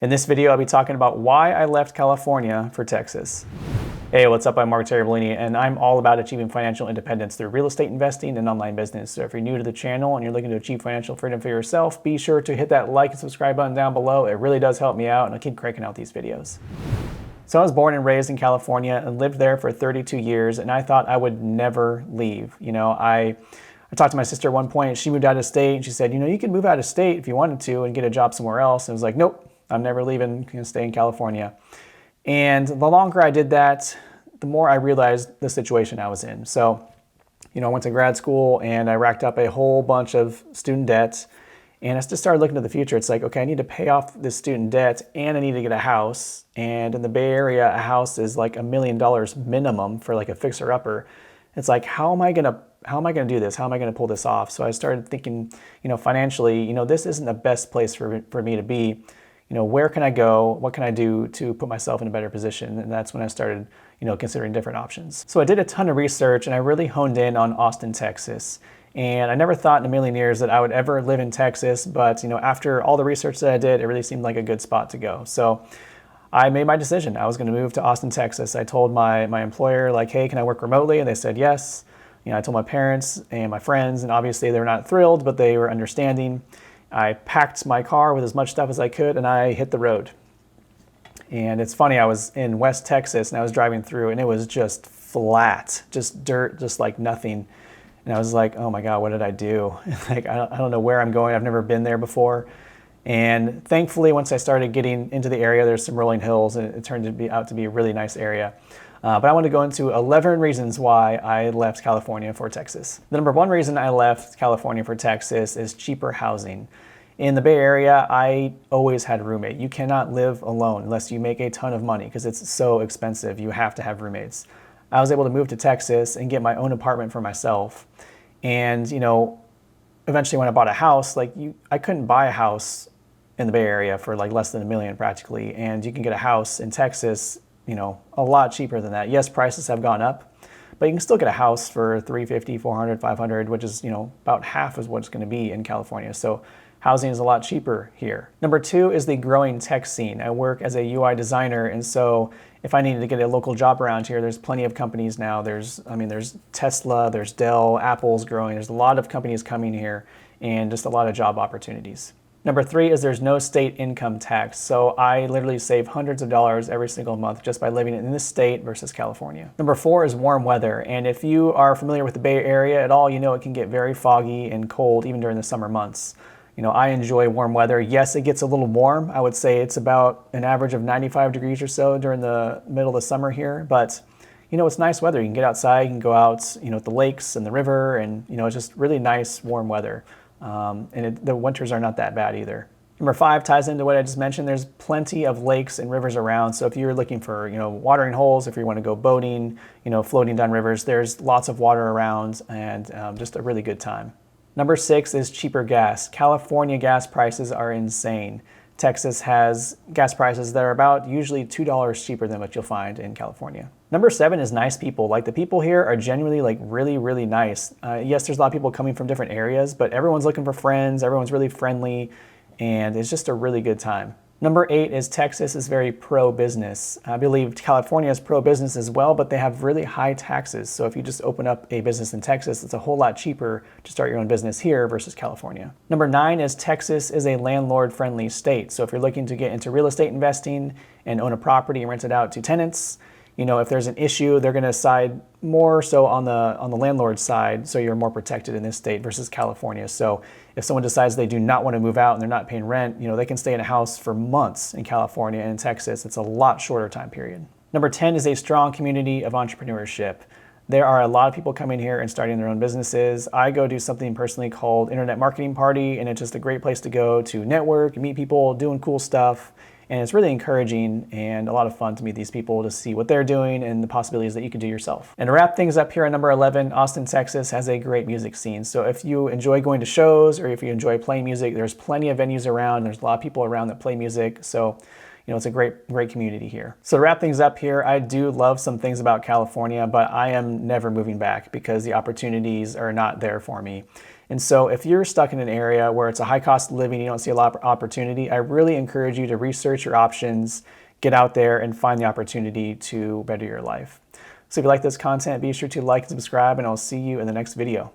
In this video, I'll be talking about why I left California for Texas. Hey, what's up? I'm Mark Terribellini, and I'm all about achieving financial independence through real estate investing and online business. So if you're new to the channel and you're looking to achieve financial freedom for yourself, be sure to hit that like and subscribe button down below. It really does help me out, and I'll keep cranking out these videos. So I was born and raised in California and lived there for 32 years, and I thought I would never leave. I talked to my sister at one point. She moved out of state, and she said, you can move out of state if you wanted to and get a job somewhere else. And I was like, nope. I'm never leaving, I'm gonna stay in California. And the longer I did that, the more I realized the situation I was in. So, I went to grad school and I racked up a whole bunch of student debt. And I just started looking to the future. It's like, okay, I need to pay off this student debt and I need to get a house. And in the Bay Area, a house is like $1 million minimum for like a fixer-upper. It's like, how am I gonna do this? How am I gonna pull this off? So I started thinking, financially, this isn't the best place for me to be. Where can I go? What can I do to put myself in a better position? And that's when I started, considering different options. So I did a ton of research and I really honed in on Austin, Texas. And I never thought in a million years that I would ever live in Texas, but after all the research that I did, it really seemed like a good spot to go. So I made my decision. I was going to move to Austin, Texas. I told my employer, like, hey, can I work remotely? And they said yes. I told my parents and my friends, and obviously they were not thrilled, but they were understanding. I packed my car with as much stuff as I could and I hit the road. And it's funny, I was in West Texas and I was driving through and it was just flat, just dirt, just like nothing. And I was like, oh my God, what did I do? Like, I don't know where I'm going. I've never been there before. And thankfully, once I started getting into the area, there's some rolling hills and it turned out to be a really nice area. But I want to go into 11 reasons why I left California for Texas. The number one reason I left California for Texas is cheaper housing. In the Bay Area, I always had a roommate. You cannot live alone unless you make a ton of money because it's so expensive. You have to have roommates. I was able to move to Texas and get my own apartment for myself. And, eventually when I bought a house, I couldn't buy a house in the Bay Area for like less than $1 million practically. And you can get a house in Texas a lot cheaper than that. Yes, prices have gone up, but you can still get a house for $350, $400, $500, which is, about half is what it's going to be in California. So housing is a lot cheaper here. Number two is the growing tech scene. I work as a UI designer, and so if I needed to get a local job around here, there's plenty of companies now. There's Tesla, there's Dell, Apple's growing. There's a lot of companies coming here and just a lot of job opportunities. Number three is there's no state income tax. So I literally save hundreds of dollars every single month just by living in this state versus California. Number four is warm weather. And if you are familiar with the Bay Area at all, it can get very foggy and cold even during the summer months. I enjoy warm weather. Yes, it gets a little warm. I would say it's about an average of 95 degrees or so during the middle of the summer here. But, it's nice weather. You can get outside, you can go out, at the lakes and the river, and, it's just really nice warm weather. The winters are not that bad either. Number five ties into what I just mentioned. There's plenty of lakes and rivers around. So if you're looking for, watering holes, if you want to go boating, floating down rivers, there's lots of water around and just a really good time. Number six is cheaper gas. California gas prices are insane. Texas has gas prices that are about usually $2 cheaper than what you'll find in California. Number seven is nice people. Like, the people here are genuinely really, really nice. Yes, there's a lot of people coming from different areas, but everyone's looking for friends. Everyone's really friendly, and it's just a really good time. Number eight is Texas is very pro-business. I believe California is pro-business as well, but they have really high taxes. So if you just open up a business in Texas, it's a whole lot cheaper to start your own business here versus California. Number nine is Texas is a landlord-friendly state. So if you're looking to get into real estate investing and own a property and rent it out to tenants, if there's an issue, they're going to side more so on the landlord side, so you're more protected in this state versus California. So if someone decides they do not want to move out and they're not paying rent, they can stay in a house for months in California, and in Texas, it's a lot shorter time period. Number 10 is a strong community of entrepreneurship. There are a lot of people coming here and starting their own businesses. I go do something personally called Internet Marketing Party, and it's just a great place to go to network, meet people, doing cool stuff. And it's really encouraging and a lot of fun to meet these people, to see what they're doing and the possibilities that you can do yourself. And to wrap things up here at number 11, Austin, Texas has a great music scene. So if you enjoy going to shows or if you enjoy playing music, there's plenty of venues around. There's a lot of people around that play music. So, it's a great community here. So to wrap things up here, I do love some things about California, but I am never moving back because the opportunities are not there for me. And so if you're stuck in an area where it's a high cost of living, you don't see a lot of opportunity, I really encourage you to research your options, get out there and find the opportunity to better your life. So if you like this content, be sure to like and subscribe, and I'll see you in the next video.